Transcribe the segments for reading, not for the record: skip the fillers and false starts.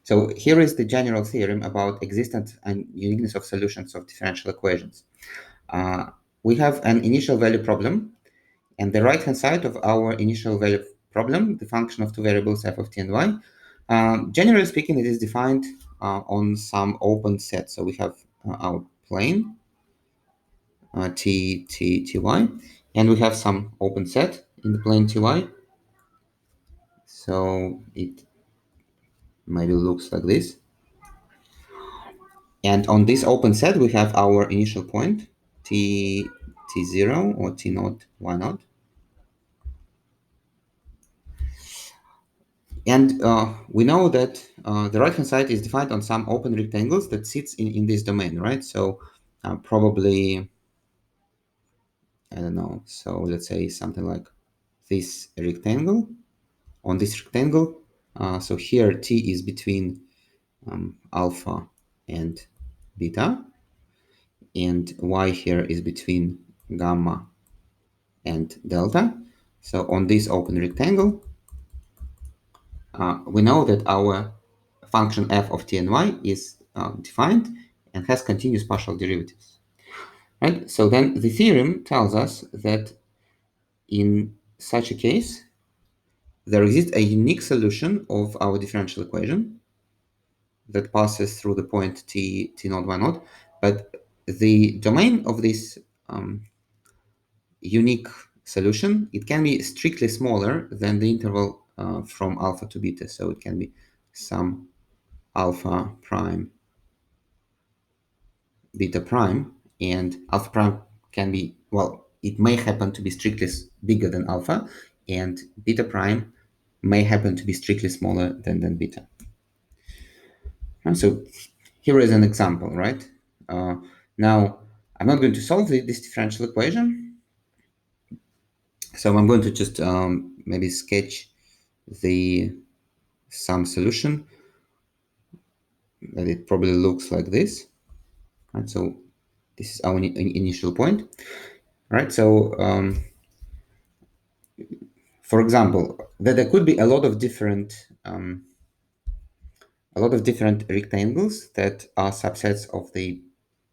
So here is the general theorem about existence and uniqueness of solutions of differential equations. We have an initial value problem, and the right-hand side of our initial value problem, the function of two variables f of t and y, generally speaking, it is defined on some open set. So we have our plane ty, and we have some open set in the plane ty. So it maybe looks like this. And on this open set, we have our initial point, t0 or t0, y0. And we know that the right-hand side is defined on some open rectangles that sits in this domain, right? So probably, I don't know, so let's say something like this rectangle. On this rectangle, so here t is between alpha and beta, and y here is between gamma and delta. So on this open rectangle, we know that our function f of t and y is defined and has continuous partial derivatives. Right? So then the theorem tells us that in such a case, there exists a unique solution of our differential equation that passes through the point t0, y0, but the domain of this unique solution, it can be strictly smaller than the interval from alpha to beta. So it can be some alpha prime, beta prime, and alpha prime can be, well, it may happen to be strictly bigger than alpha, and beta prime may happen to be strictly smaller than beta. And so here is an example, right? Now, I'm not going to solve this differential equation. So I'm going to just maybe sketch some solution that it probably looks like this. Right, so this is our initial point. Right, so for example, that there could be a lot of different rectangles that are subsets of the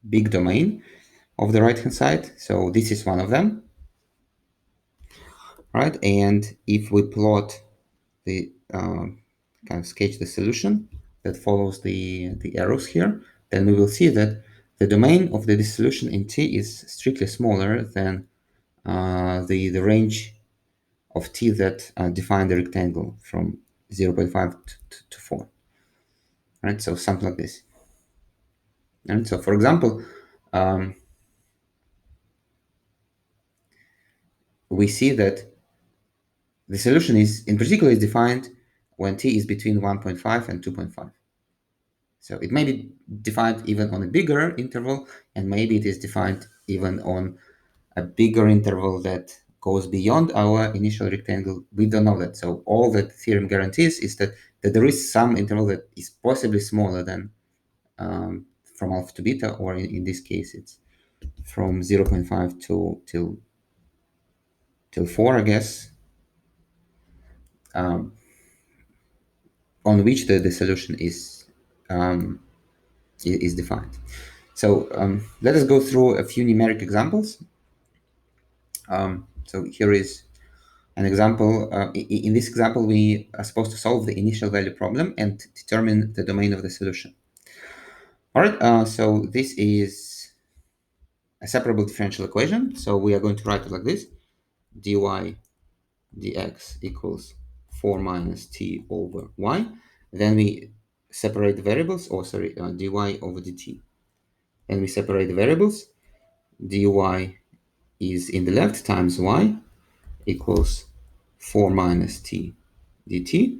big domain of the right hand side. So this is one of them, right? And if we plot the kind of sketch the solution that follows the arrows here, then we will see that the domain of the dissolution in T is strictly smaller than the range of T that define the rectangle from 0.5 to 4. Right, so something like this. And so, for example, we see that the solution is, in particular, is defined when T is between 1.5 and 2.5. So it may be defined even on a bigger interval, and maybe it is defined even on a bigger interval that goes beyond our initial rectangle. We don't know that. So all that the theorem guarantees is that there is some interval that is possibly smaller than from alpha to beta, or in this case, it's from 0.5 till 4, I guess, on which the solution is defined. So let us go through a few numeric examples. So here is an example. In this example, we are supposed to solve the initial value problem and determine the domain of the solution. All right, so this is a separable differential equation. So we are going to write it like this: dy dx equals 4 minus t over y. Then we separate the variables, or sorry, dy over dt. Then we separate the variables. dy is in the left times y equals 4 minus t dt.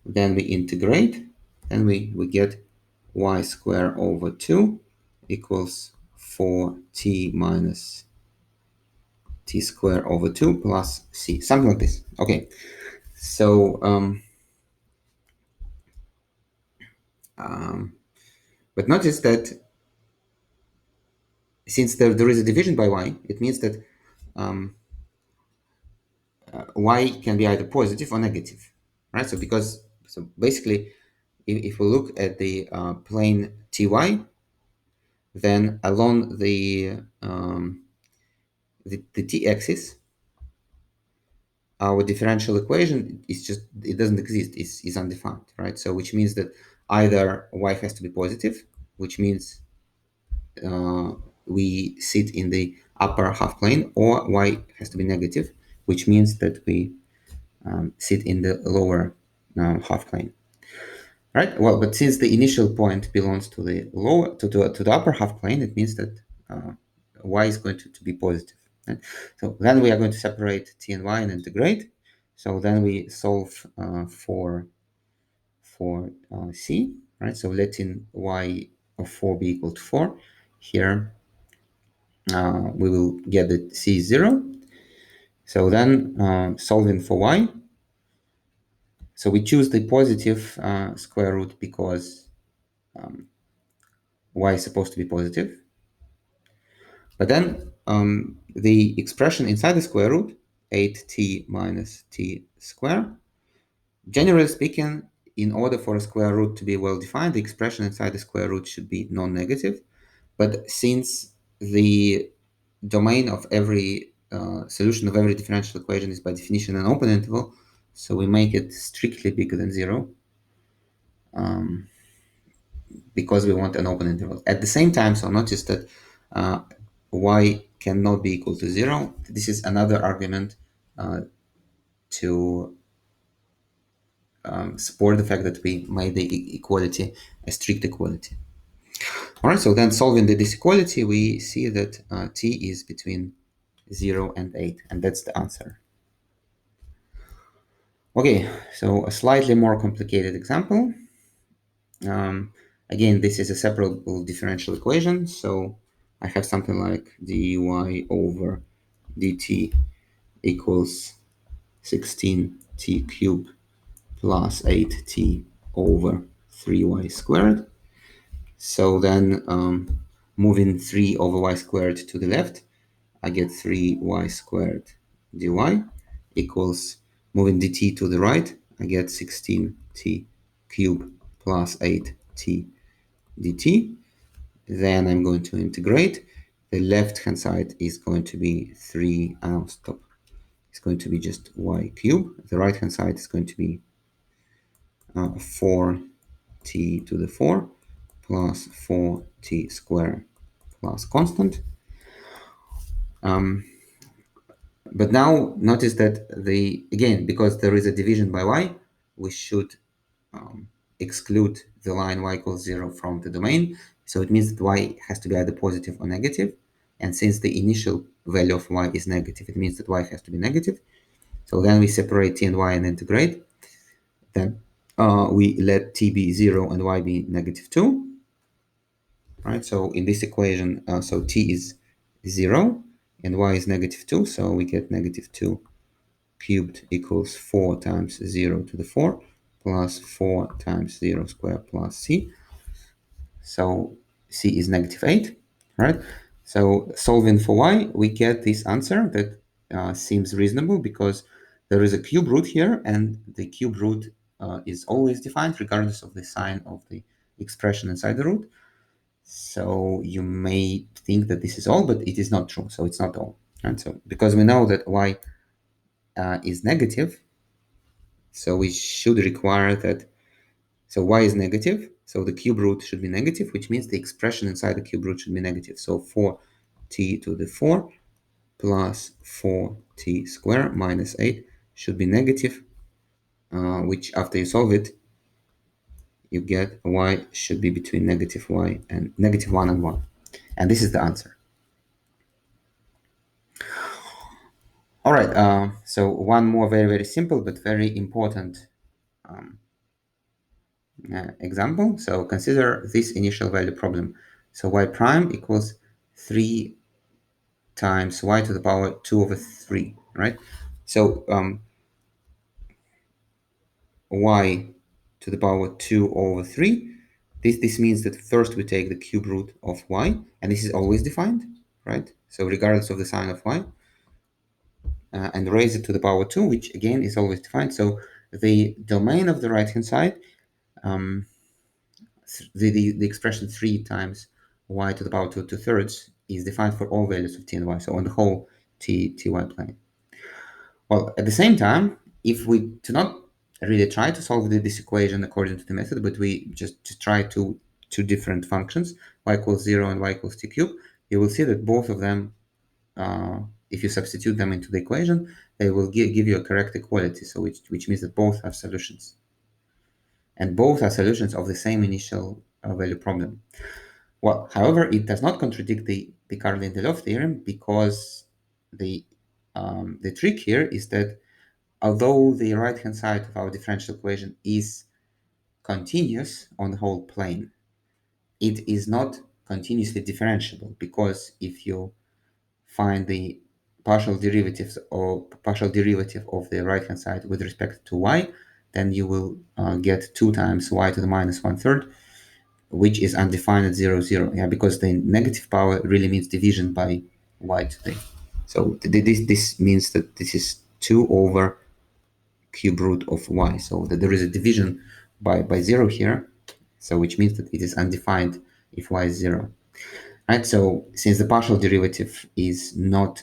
Then we integrate, and we get y squared over 2 equals 4t minus t squared over 2 plus c, something like this. Okay, so but notice that since there is a division by y, it means that y can be either positive or negative, right? So basically if we look at the plane ty, then along the t-axis, our differential equation is just, it doesn't exist, is undefined, right? So which means that either y has to be positive, which means we sit in the upper half plane, or y has to be negative, which means that we sit in the lower half plane, right? Well, but since the initial point belongs to the lower to the upper half plane, it means that y is going to be positive. Right? So then we are going to separate t and y and integrate. So then we solve for c, right? So letting y of 4 be equal to 4. Here we will get that c is 0. So then solving for y. So we choose the positive square root because y is supposed to be positive. But then the expression inside the square root, 8t minus t squared, generally speaking, in order for a square root to be well defined, the expression inside the square root should be non-negative. But since the domain of every solution of every differential equation is by definition an open interval, so we make it strictly bigger than 0 because we want an open interval. At the same time, so notice that y cannot be equal to 0. This is another argument to support the fact that we made the equality a strict equality. All right, so then solving this equality, we see that t is between 0 and 8, and that's the answer. Okay, so a slightly more complicated example. Again, this is a separable differential equation, so I have something like dy over dt equals 16t cubed plus 8t over 3y squared. So then moving 3 over y squared to the left, I get 3y squared dy equals, moving dt to the right, I get 16t cubed plus 8t dt. Then I'm going to integrate. The left-hand side is going to be 3, stop. It's going to be just y cubed. The right-hand side is going to be 4t to the 4 plus 4t squared plus constant. But now notice that again, because there is a division by y, we should exclude the line y equals 0 from the domain. So it means that y has to be either positive or negative. And since the initial value of y is negative, it means that y has to be negative. So then we separate t and y and integrate. Then we let t be 0 and y be negative 2. Right, so in this equation, so t is 0 and y is negative 2. So we get negative 2 cubed equals 4 times 0 to the 4 plus 4 times 0 squared plus c. So c is negative 8, right? So solving for y, we get this answer that seems reasonable because there is a cube root here, and the cube root is always defined regardless of the sign of the expression inside the root. So you may think that this is all, but it is not true. So it's not all, right? So because we know that y is negative, so we should require that. So y is negative, so the cube root should be negative, which means the expression inside the cube root should be negative. So 4t to the 4 plus 4t squared minus 8 should be negative, which after you solve it, you get y should be between negative y and negative 1 and 1. And this is the answer. All right, so one more very, very simple but very important example. So consider this initial value problem. So y prime equals 3 times y to the power 2 over 3, right? So y to the power 2 over 3, this means that first we take the cube root of y, and this is always defined, right? So regardless of the sign of y, and raise it to the power 2, which again is always defined. So the domain of the right-hand side the expression 3 times y to the power 2 2/3 is defined for all values of t and y, so on the whole ty plane. Well, at the same time, if we do not really try to solve this equation according to the method, but we just try two different functions, y equals 0 and y equals t cubed, you will see that both of them, if you substitute them into the equation, they will give you a correct equality, so which means that both have solutions. And both are solutions of the same initial value problem. Well, however, it does not contradict the Picard-Lindelof theorem, because the trick here is that although the right-hand side of our differential equation is continuous on the whole plane, it is not continuously differentiable, because if you find the partial derivative of the right-hand side with respect to y, then you will get 2 times y to the minus 1/3, which is undefined at 0, 0. Yeah, because the negative power really means division by y to the. So this means that this is 2 over cube root of y. So that there is a division by 0 here. So which means that it is undefined if y is 0. Right, so since the partial derivative is not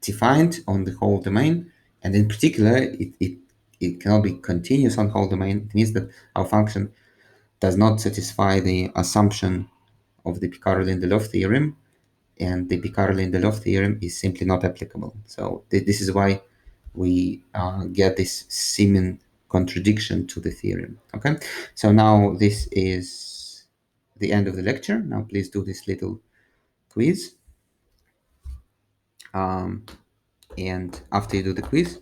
defined on the whole domain, and in particular, it cannot be continuous on whole domain, it means that our function does not satisfy the assumption of the Picard-Lindelof theorem, and the Picard-Lindelof theorem is simply not applicable. So this is why we get this seeming contradiction to the theorem. Okay, so now this is the end of the lecture. Now please do this little quiz. And after you do the quiz,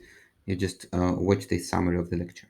you just watch the summary of the lecture.